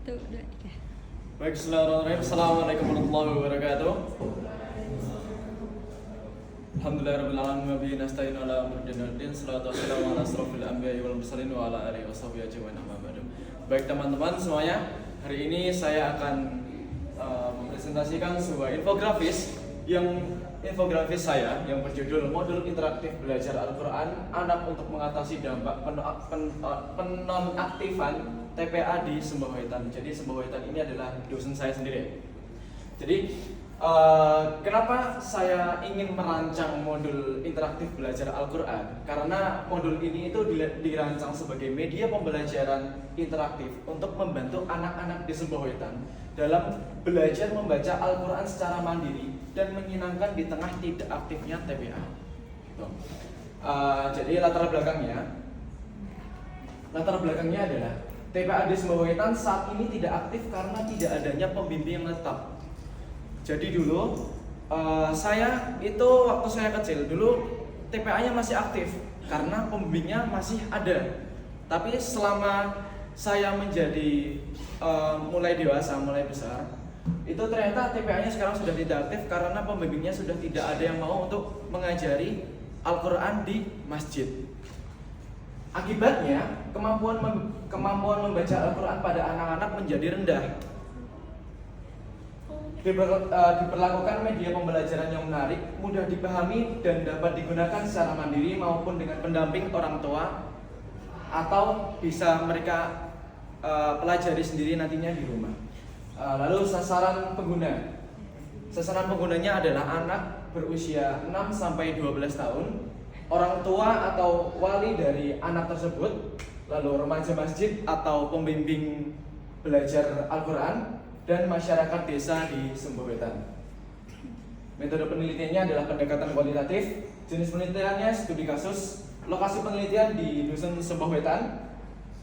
Satu, dua, tiga. Baik, bismillahirrahmanirrahim. Assalamualaikum warahmatullahi wabarakatuh. Alhamdulillahirrahmanirrahim. Wa bihi nasta'in ala umuri dunya wad din. Shalatu wassalamu ala asrofil anbiya'i wal mursalin wa ala alihi washabihi ajmain amma ba'du. Baik teman-teman semuanya, hari ini saya akan mempresentasikan sebuah infografis saya yang berjudul Modul Interaktif Belajar Al-Quran Anak untuk Mengatasi Dampak Penonaktifan TPA di Sembohoitan. Jadi Sembohoitan ini adalah dosen saya sendiri. Jadi kenapa saya ingin merancang modul interaktif belajar Al-Quran? Karena modul ini itu dirancang sebagai media pembelajaran interaktif untuk membantu anak-anak di Sembohoitan dalam belajar membaca Al-Quran secara mandiri dan menyenangkan di tengah tidak aktifnya TPA. Jadi latar belakangnya adalah TPA di Sembohoitan saat ini tidak aktif karena tidak adanya pembimbing yang tetap. Jadi dulu saya itu waktu saya kecil dulu TPA-nya masih aktif karena pembimbingnya masih ada. Tapi selama saya menjadi mulai dewasa, mulai besar, itu ternyata TPA-nya sekarang sudah tidak aktif karena pembimbingnya sudah tidak ada yang mau untuk mengajari Al-Quran di masjid. Akibatnya kemampuan membaca Al-Quran pada anak-anak menjadi rendah. Diperlakukan media pembelajaran yang menarik, mudah dipahami dan dapat digunakan secara mandiri maupun dengan pendamping orang tua, atau bisa mereka pelajari sendiri nantinya di rumah. Lalu sasaran penggunanya adalah anak berusia 6-12 tahun, orang tua atau wali dari anak tersebut, lalu remaja masjid atau pembimbing belajar Al-Quran, dan masyarakat desa di Sembohoitan. Metode penelitiannya adalah pendekatan kualitatif, jenis penelitiannya studi kasus, lokasi penelitian di Dusun Sembohoitan,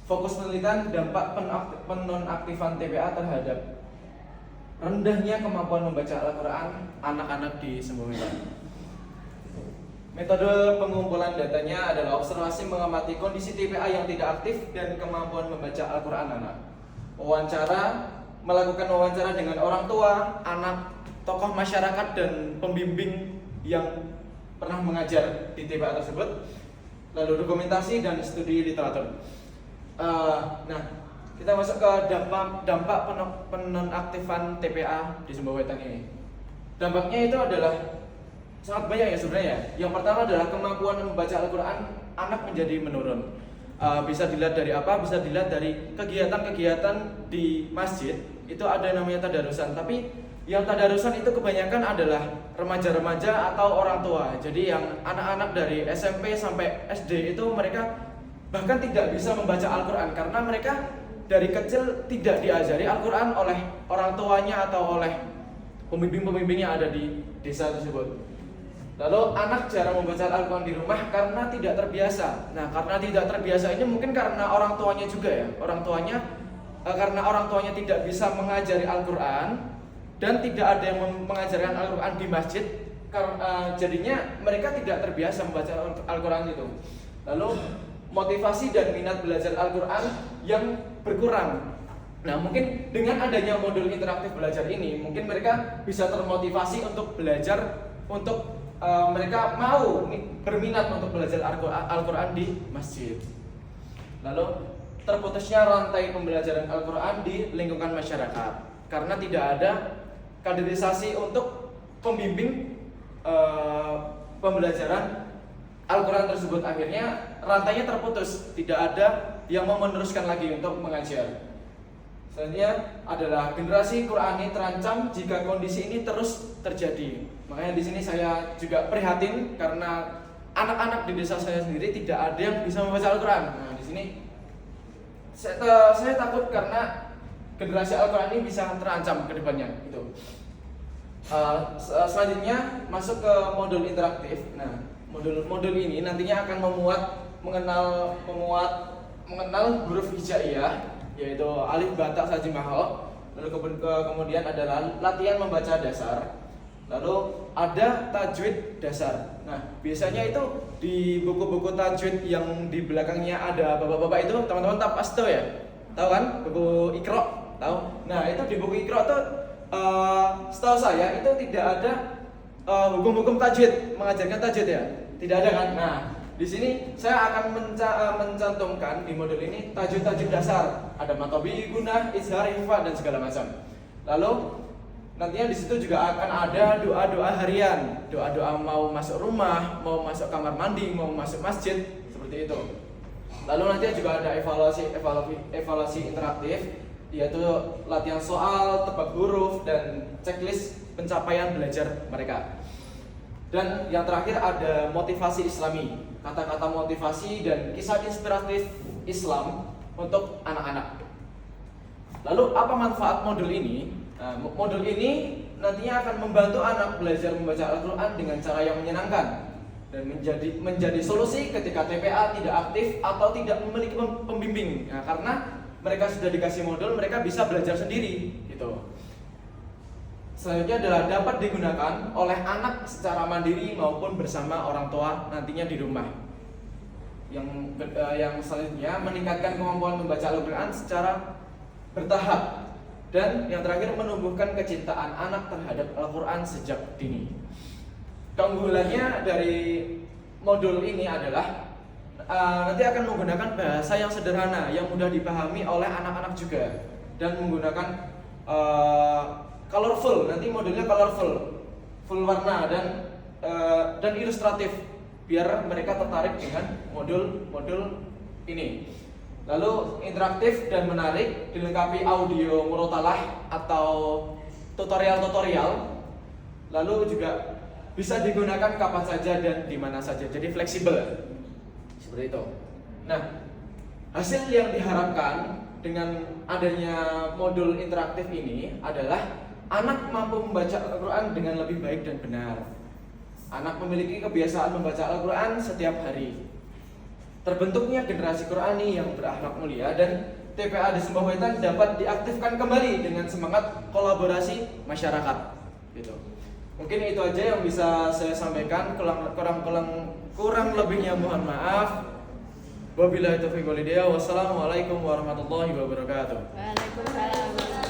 fokus penelitian dampak penonaktifan TPA terhadap rendahnya kemampuan membaca Al-Quran anak-anak di Sembohoitan. Metode pengumpulan datanya adalah observasi mengamati kondisi TPA yang tidak aktif dan kemampuan membaca Al-Quran anak. Melakukan wawancara dengan orang tua, anak, tokoh masyarakat, dan pembimbing yang pernah mengajar di TPA tersebut. Lalu dokumentasi dan studi literatur. Nah, kita masuk ke dampak penonaktifan TPA di Sembohoitan ini. Dampaknya itu adalah sangat banyak ya sebenarnya. Yang pertama adalah kemampuan membaca Al-Quran anak menjadi menurun. Bisa dilihat dari apa? Bisa dilihat dari kegiatan-kegiatan di masjid. Itu ada yang namanya tadarusan. Tapi yang tadarusan itu kebanyakan adalah remaja-remaja atau orang tua. Jadi yang anak-anak dari SMP sampai SD itu mereka bahkan tidak bisa membaca Al-Quran karena mereka dari kecil tidak diajari Al-Quran oleh orang tuanya atau oleh pembimbing-pembimbing yang ada di desa tersebut. Lalu anak jarang membaca Al-Quran di rumah karena tidak terbiasa. Nah, karena tidak terbiasa ini mungkin karena orang tuanya juga ya. Karena orang tuanya tidak bisa mengajari Al-Quran dan tidak ada yang mengajarkan Al-Quran di masjid, jadinya mereka tidak terbiasa membaca Al-Quran itu. Lalu motivasi dan minat belajar Al-Quran yang berkurang. Nah, mungkin dengan adanya modul interaktif belajar ini, mungkin mereka bisa termotivasi untuk belajar, untuk mereka mau berminat untuk belajar Al-Quran di masjid. Lalu terputusnya rantai pembelajaran Al-Quran di lingkungan masyarakat karena tidak ada kaderisasi untuk pembimbing pembelajaran Al-Quran tersebut. Akhirnya rantainya terputus, tidak ada yang mau meneruskan lagi untuk mengajar. Selanjutnya adalah generasi Qurani terancam jika kondisi ini terus terjadi. Makanya di sini saya juga prihatin karena anak-anak di desa saya sendiri tidak ada yang bisa membaca Al-Quran. Nah, di sini saya takut karena generasi Al-Quran ini bisa terancam ke depannya gitu. Selanjutnya masuk ke modul interaktif. Nah, modul ini nantinya akan mengenal huruf hijaiyah, yaitu alif, ba, ta, sa, jim, ha, kha. Lalu kemudian adalah latihan membaca dasar. Lalu ada tajwid dasar. Nah, biasanya itu di buku-buku tajwid yang di belakangnya ada bapak-bapak itu, teman-teman tahu pasti ya? Tahu kan? Buku Iqra. Tahu? Nah, itu di buku Iqra tuh setahu saya itu tidak ada hukum-hukum tajwid, mengajarkan tajwid ya. Tidak ada kan? Nah, di sini saya akan mencantumkan di modul ini tajwid-tajwid dasar. Ada matobi, gunah, izhar, ikhfa dan segala macam. Lalu nantinya di situ juga akan ada doa-doa harian, doa-doa mau masuk rumah, mau masuk kamar mandi, mau masuk masjid, seperti itu. Lalu nanti juga ada evaluasi interaktif, yaitu latihan soal, tebak huruf, dan checklist pencapaian belajar mereka. Dan yang terakhir ada motivasi Islami, kata-kata motivasi dan kisah inspiratif Islam untuk anak-anak. Lalu apa manfaat modul ini? Nah, modul ini nantinya akan membantu anak belajar membaca Al-Quran dengan cara yang menyenangkan dan menjadi solusi ketika TPA tidak aktif atau tidak memiliki pembimbing. Nah, karena mereka sudah dikasih modul, mereka bisa belajar sendiri gitu. Selanjutnya adalah dapat digunakan oleh anak secara mandiri maupun bersama orang tua nantinya di rumah. Yang selanjutnya meningkatkan kemampuan membaca Al-Quran secara bertahap. Dan yang terakhir menumbuhkan kecintaan anak terhadap Al-Quran sejak dini. Keunggulannya dari modul ini adalah nanti akan menggunakan bahasa yang sederhana, yang mudah dipahami oleh anak-anak juga, dan menggunakan colorful. Nanti modulnya colorful, full warna dan ilustratif, biar mereka tertarik dengan modul ini. Lalu interaktif dan menarik, dilengkapi audio murotalah atau tutorial. Lalu juga bisa digunakan kapan saja dan di mana saja, jadi fleksibel seperti itu. Nah, hasil yang diharapkan dengan adanya modul interaktif ini adalah anak mampu membaca Al-Quran dengan lebih baik dan benar. Anak memiliki kebiasaan membaca Al-Quran setiap hari. Terbentuknya generasi Qurani yang berakhlak mulia, dan TPA di Sembah Wetan dapat diaktifkan kembali dengan semangat kolaborasi masyarakat. Gitu. Mungkin itu aja yang bisa saya sampaikan. Kurang lebihnya mohon maaf. Wabillahi taufiq wal hidayah. Wassalamualaikum warahmatullahi wabarakatuh. Waalaikumsalam.